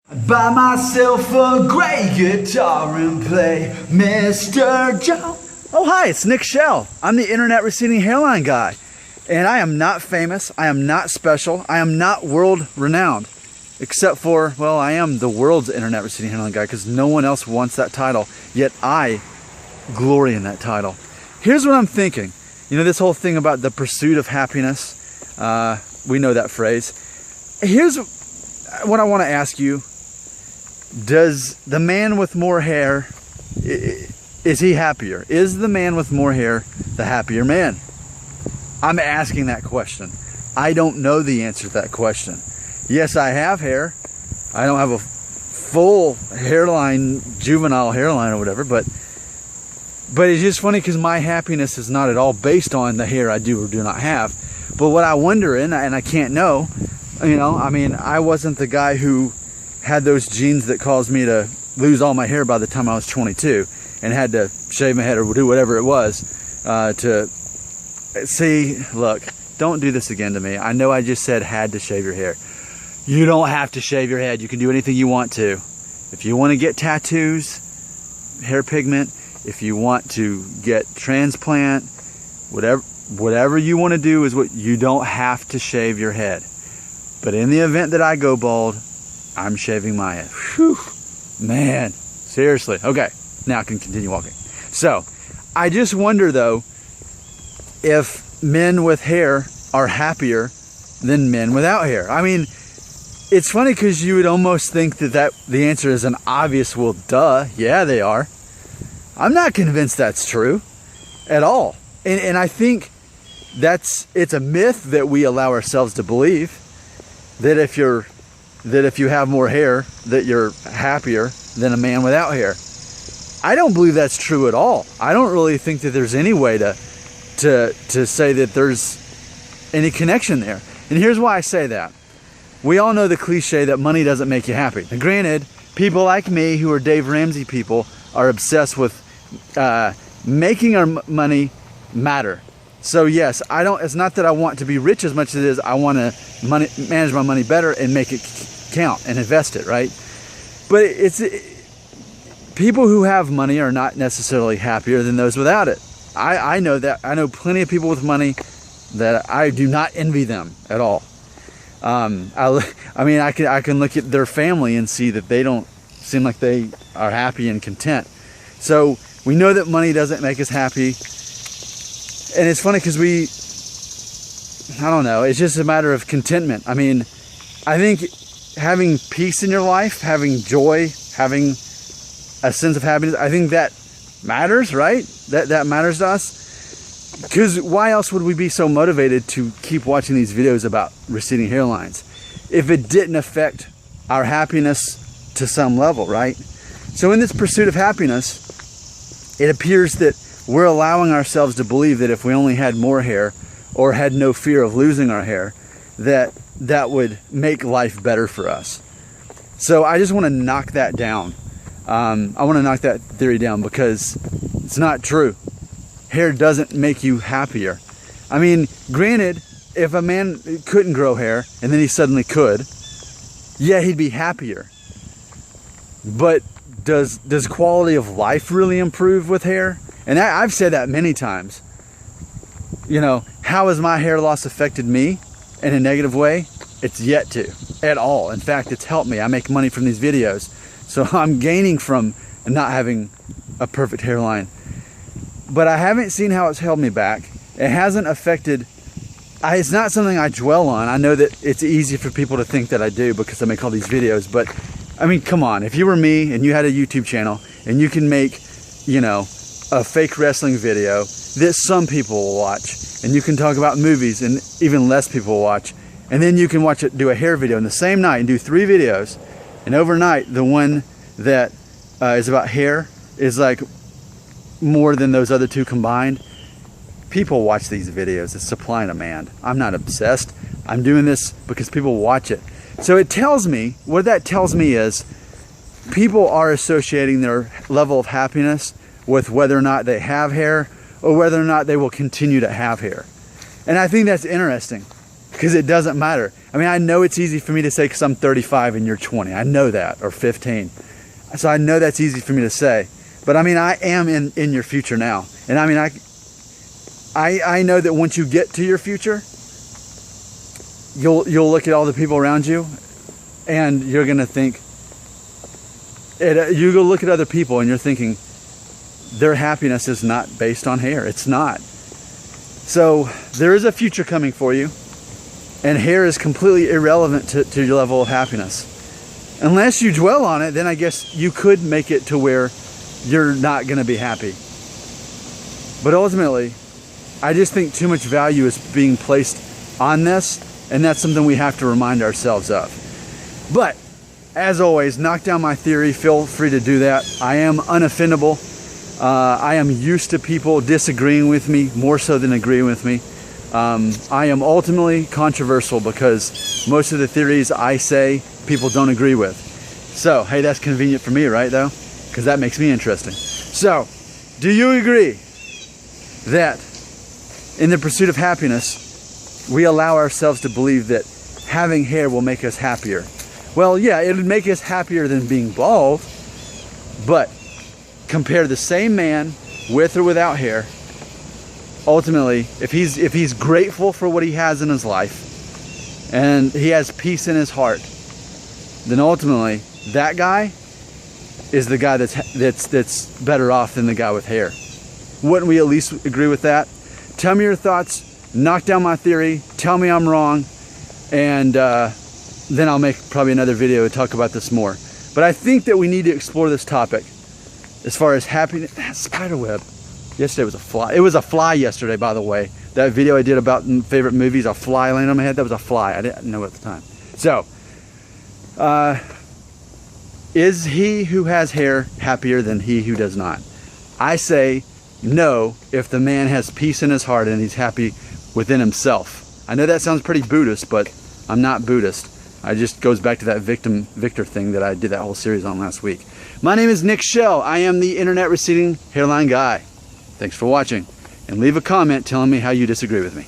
Buy myself a great guitar and play Mr. Joe. Oh hi, it's Nick Shell. I'm the internet receding hairline guy. And I am not famous, I am not special, I am not world renowned. Except for, well, I am the world's internet receding hairline guy because no one else wants that title. Yet I glory in that title. Here's what I'm thinking. You know this whole thing about the pursuit of happiness? We know that phrase. Here's what I want to ask you. Does the man with more hair, is he happier? Is the man with more hair the happier man? I'm asking that question. I don't know the answer to that question. Yes, I have hair. I don't have a full hairline, juvenile hairline or whatever, but it's just funny because my happiness is not at all based on the hair I do or do not have. But what I wonder, and I can't know, you know, I mean, I wasn't the guy who had those genes that caused me to lose all my hair by the time I was 22 and had to shave my head or do whatever it was to see. Look, don't do this again to me. I know I just said had to shave your hair. You don't have to shave your head. You can do anything you want to. If you want to get tattoos, hair pigment, if you want to get transplant, whatever you want to do is what you don't have to shave your head. But in the event that I go bald, I'm shaving my head. Whew, man, seriously. Okay, now I can continue walking. So, I just wonder though, if men with hair are happier than men without hair. I mean, it's funny because you would almost think that the answer is an obvious, well, duh, yeah, they are. I'm not convinced that's true at all. And I think it's a myth that we allow ourselves to believe that if you have more hair, that you're happier than a man without hair. I don't believe that's true at all. I don't really think that there's any way to say that there's any connection there. And here's why I say that. We all know the cliche that money doesn't make you happy. Now, granted, people like me who are Dave Ramsey people are obsessed with making our money matter. So yes, it's not that I want to be rich as much as it is I want to manage my money better and make it count and invest it, right? But people who have money are not necessarily happier than those without it. I know that. I know plenty of people with money that I do not envy them at all. I mean, I can look at their family and see that they don't seem like they are happy and content. So we know that money doesn't make us happy. And it's funny because I don't know, it's just a matter of contentment. I mean, I think having peace in your life, having joy, having a sense of happiness, I think that matters, right? That matters to us. Because why else would we be so motivated to keep watching these videos about receding hairlines if it didn't affect our happiness to some level, right? So in this pursuit of happiness, it appears that we're allowing ourselves to believe that if we only had more hair or had no fear of losing our hair, that would make life better for us. So I just want to knock that down. I want to knock that theory down because it's not true. Hair doesn't make you happier. I mean, granted, if a man couldn't grow hair and then he suddenly could, yeah, he'd be happier. But does quality of life really improve with hair? And I've said that many times. You know, how has my hair loss affected me in a negative way? It's yet to, at all. In fact, it's helped me. I make money from these videos. So I'm gaining from not having a perfect hairline. But I haven't seen how it's held me back. It hasn't affected, it's not something I dwell on. I know that it's easy for people to think that I do because I make all these videos. But, I mean, come on. If you were me and you had a YouTube channel and you can make, you know, a fake wrestling video that some people will watch, and you can talk about movies and even less people will watch, and then you can do a hair video in the same night and do 3 videos, and overnight the one that is about hair is like more than those other 2 combined. People watch these videos. It's supply and demand. I'm not obsessed. I'm doing this because people watch it. So it tells me, what that tells me is people are associating their level of happiness with whether or not they have hair or whether or not they will continue to have hair. And I think that's interesting. because it doesn't matter. I mean, I know it's easy for me to say because I'm 35 and you're 20. I know that, or 15. So I know that's easy for me to say. But I mean, I am in your future now. And I mean, I know that once you get to your future, you'll look at all the people around you and you're going to think, you go look at other people and you're thinking, their happiness is not based on hair. It's not. So there is a future coming for you, and hair is completely irrelevant to your level of happiness. Unless you dwell on it, then I guess you could make it to where you're not going to be happy. But ultimately, I just think too much value is being placed on this, and that's something we have to remind ourselves of. But as always, knock down my theory. Feel free to do that. I am unoffendable. I am used to people disagreeing with me more so than agreeing with me. I am ultimately controversial because most of the theories I say people don't agree with. So, hey, that's convenient for me, right, though? Because that makes me interesting. So, do you agree that in the pursuit of happiness, we allow ourselves to believe that having hair will make us happier? Well, yeah, it would make us happier than being bald, but compare the same man with or without hair. Ultimately, if he's grateful for what he has in his life and he has peace in his heart, then ultimately that guy is the guy that's better off than the guy with hair. Wouldn't we at least agree with that? Tell me your thoughts, knock down my theory, tell me I'm wrong, and then I'll make probably another video to talk about this more. But I think that we need to explore this topic as far as happiness. Spiderweb. Yesterday was a fly. It was a fly yesterday, by the way. That video I did about favorite movies, a fly landed on my head, that was a fly. I didn't know at the time. So, is he who has hair happier than he who does not? I say no if the man has peace in his heart and he's happy within himself. I know that sounds pretty Buddhist, but I'm not Buddhist. It just goes back to that victor thing that I did that whole series on last week. My name is Nick Shell. I am the internet receding hairline guy. Thanks for watching, and leave a comment telling me how you disagree with me.